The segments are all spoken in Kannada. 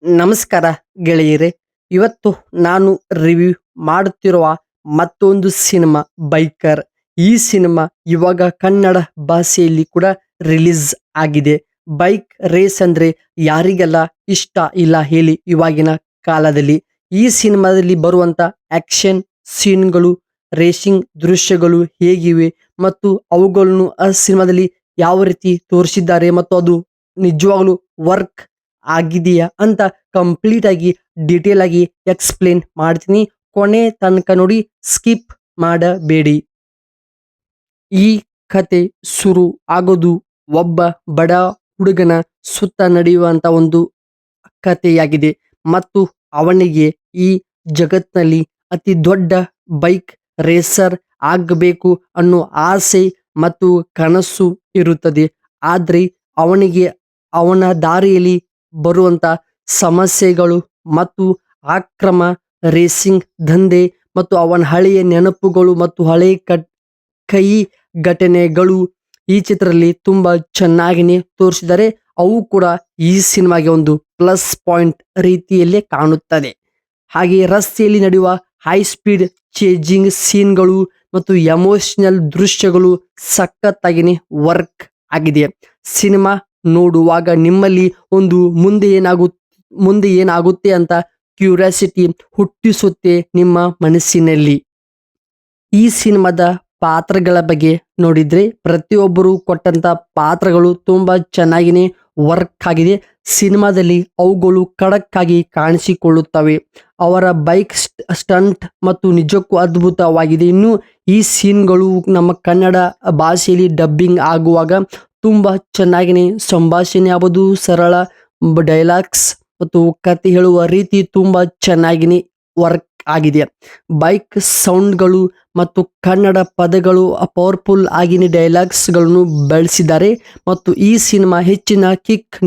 ನಮಸ್ಕಾರ ಗೆಳೆಯರೇ. ಇವತ್ತು ನಾನು ರಿವ್ಯೂ ಮಾಡುತ್ತಿರುವ ಮತ್ತೊಂದು ಸಿನಿಮಾ ಬೈಕರ್. ಈ ಸಿನಿಮಾ ಇವಾಗ ಕನ್ನಡ ಭಾಷೆಯಲ್ಲಿ ಕೂಡ ರಿಲೀಸ್ ಆಗಿದೆ. ಬೈಕ್ ರೇಸ್ ಅಂದ್ರೆ ಯಾರಿಗೆಲ್ಲ ಇಷ್ಟ ಇಲ್ಲ ಹೇಳಿ ಇವಾಗಿನ ಕಾಲದಲ್ಲಿ. ಈ ಸಿನಿಮಾದಲ್ಲಿ ಬರುವಂತ ಆಕ್ಷನ್ ಸೀನ್ಗಳು, ರೇಸಿಂಗ್ ದೃಶ್ಯಗಳು ಹೇಗಿವೆ ಮತ್ತು ಅವುಗಳನ್ನು ಆ ಸಿನಿಮಾದಲ್ಲಿ ಯಾವ ರೀತಿ ತೋರಿಸಿದ್ದಾರೆ ಮತ್ತು ಅದು ನಿಜವಾಗ್ಲೂ ವರ್ಕ್ ಆಗಿದೆಯಾ ಅಂತ ಕಂಪ್ಲೀಟ್ ಆಗಿ ಡೀಟೇಲ್ ಆಗಿ ಎಕ್ಸ್ಪ್ಲೇನ್ ಮಾಡ್ತೀನಿ. ಕೊನೆ ತನಕ ನೋಡಿ, ಸ್ಕಿಪ್ ಮಾಡಬೇಡಿ. ಈ ಕತೆ ಶುರು ಆಗೋದು ಒಬ್ಬ ಬಡ ಹುಡುಗನ ಸುತ್ತ ನಡೆಯುವಂತ ಒಂದು ಕಥೆಯಾಗಿದೆ ಮತ್ತು ಅವನಿಗೆ ಈ ಜಗತ್ನಲ್ಲಿ ಅತಿ ದೊಡ್ಡ ಬೈಕ್ ರೇಸರ್ ಆಗಬೇಕು ಅನ್ನೋ ಆಸೆ ಮತ್ತು ಕನಸು ಇರುತ್ತದೆ. ಆದ್ರೆ ಅವನಿಗೆ ಅವನ ದಾರಿಯಲ್ಲಿ ಬರುವಂತ ಸಮಸ್ಯೆಗಳು ಮತ್ತು ಅಕ್ರಮ ರೇಸಿಂಗ್ ದಂಧೆ ಮತ್ತು ಅವನ ಹಳೆಯ ನೆನಪುಗಳು ಮತ್ತು ಹಳೆಯ ಕೈ ಘಟನೆಗಳು ಈ ಚಿತ್ರದಲ್ಲಿ ತುಂಬಾ ಚೆನ್ನಾಗಿನೇ ತೋರಿಸಿದ್ದಾರೆ. ಅವು ಕೂಡ ಈ ಸಿನಿಮಾಗೆ ಒಂದು ಪ್ಲಸ್ ಪಾಯಿಂಟ್ ರೀತಿಯಲ್ಲೇ ಕಾಣುತ್ತದೆ. ಹಾಗೆ ರಸ್ತೆಯಲ್ಲಿ ನಡೆಯುವ ಹೈ ಸ್ಪೀಡ್ ಚೇಜಿಂಗ್ ಸೀನ್ಗಳು ಮತ್ತು ಎಮೋಷನಲ್ ದೃಶ್ಯಗಳು ಸಖತ್ತಾಗಿನೇ ವರ್ಕ್ ಆಗಿದೆ. ಸಿನಿಮಾ ನೋಡುವಾಗ ನಿಮ್ಮಲ್ಲಿ ಒಂದು ಮುಂದೆ ಏನಾಗುತ್ತೆ ಅಂತ ಕ್ಯೂರಿಯಾಸಿಟಿ ಹುಟ್ಟಿಸುತ್ತೆ ನಿಮ್ಮ ಮನಸ್ಸಿನಲ್ಲಿ. ಈ ಸಿನಿಮಾದ ಪಾತ್ರಗಳ ಬಗ್ಗೆ ನೋಡಿದ್ರೆ ಪ್ರತಿಯೊಬ್ಬರು ಕೊಟ್ಟಂತ ಪಾತ್ರಗಳು ತುಂಬಾ ಚೆನ್ನಾಗಿನೇ ವರ್ಕ್ ಆಗಿದೆ. ಸಿನಿಮಾದಲ್ಲಿ ಅವುಗಳು ಖಡಕ್ ಆಗಿ ಕಾಣಿಸಿಕೊಳ್ಳುತ್ತವೆ. ಅವರ ಬೈಕ್ ಸ್ಟಂಟ್ ಮತ್ತು ನಿಜಕ್ಕೂ ಅದ್ಭುತವಾಗಿದೆ. ಇನ್ನು ಈ ಸೀನ್ಗಳು ನಮ್ಮ ಕನ್ನಡ ಭಾಷೆಯಲ್ಲಿ ಡಬ್ಬಿಂಗ್ ಆಗುವಾಗ ತುಂಬಾ ಚೆನ್ನಾಗಿನೇ ಸಂಭಾಷಣೆ ಆಗೋದು, ಸರಳ ಡೈಲಾಗ್ಸ್ ಮತ್ತು ಕತೆ ಹೇಳುವ ರೀತಿ ತುಂಬಾ ಚೆನ್ನಾಗಿನೇ ವರ್ಕ್ ಆಗಿದೆ. ಬೈಕ್ ಸೌಂಡ್ಗಳು ಮತ್ತು ಕನ್ನಡ ಪದಗಳು ಪವರ್ಫುಲ್ ಆಗಿನ ಡೈಲಾಗ್ಸ್ಗಳನ್ನು ಬಳಸಿದ್ದಾರೆ ಮತ್ತು ಈ ಸಿನಿಮಾ ಹೆಚ್ಚಿನ ಕಿಕ್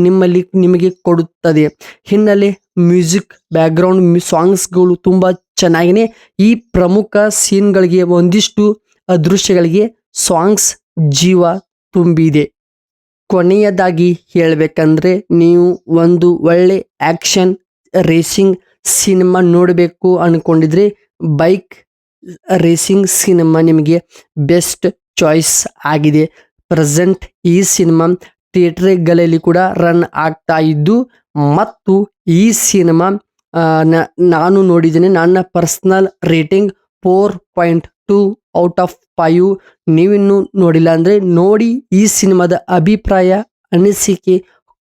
ನಿಮಗೆ ಕೊಡುತ್ತದೆ. ಹಿನ್ನೆಲೆ ಮ್ಯೂಸಿಕ್, ಬ್ಯಾಕ್ಗ್ರೌಂಡ್ ಸಾಂಗ್ಸ್ಗಳು ತುಂಬಾ ಚೆನ್ನಾಗಿನೇ ಈ ಪ್ರಮುಖ ಸೀನ್ಗಳಿಗೆ ಒಂದಿಷ್ಟು ದೃಶ್ಯಗಳಿಗೆ ಸಾಂಗ್ಸ್ ಜೀವ ತುಂಬಿದೆ. ಕೊನೆಯದಾಗಿ ಹೇಳಬೇಕಂದ್ರೆ, ನೀವು ಒಂದು ಒಳ್ಳೆ ಆಕ್ಷನ್ ರೇಸಿಂಗ್ ಸಿನಿಮಾ ನೋಡಬೇಕು ಅನ್ಕೊಂಡಿದ್ರೆ ಬೈಕ್ ರೇಸಿಂಗ್ ಸಿನಿಮಾ ನಿಮಗೆ ಬೆಸ್ಟ್ ಚಾಯ್ಸ್ ಆಗಿದೆ. ಪ್ರೆಸೆಂಟ್ ಈ ಸಿನಿಮಾ ಥಿಯೇಟರ್ಗಳಲ್ಲಿ ಕೂಡ ರನ್ ಆಗ್ತಾ ಇದ್ದು ಮತ್ತು ಈ ಸಿನಿಮಾ ನಾನು ನೋಡಿದ್ದೀನಿ. ನನ್ನ ಪರ್ಸನಲ್ ರೇಟಿಂಗ್ 4.2 ಔಟ್ ಆಫ್ 5. ನೀವಿನ್ನೂ ನೋಡಿಲ್ಲ ಅಂದ್ರೆ ನೋಡಿ. ಈ ಸಿನಿಮಾದ ಅಭಿಪ್ರಾಯ, ಅನಿಸಿಕೆ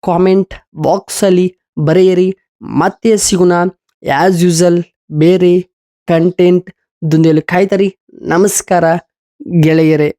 ಕಾಮೆಂಟ್ ಬಾಕ್ಸ್ ಅಲ್ಲಿ ಬರೆಯಿರಿ. ಮತ್ತೆ ಸಿಗೋಣ ಆಸ್ ಯೂಸಲ್ ಬೇರೆ ಕಂಟೆಂಟ್ ದೊಂದಿಗೆ. ಕಾಯ್ತರಿ. ನಮಸ್ಕಾರ ಗೆಳೆಯರೇ.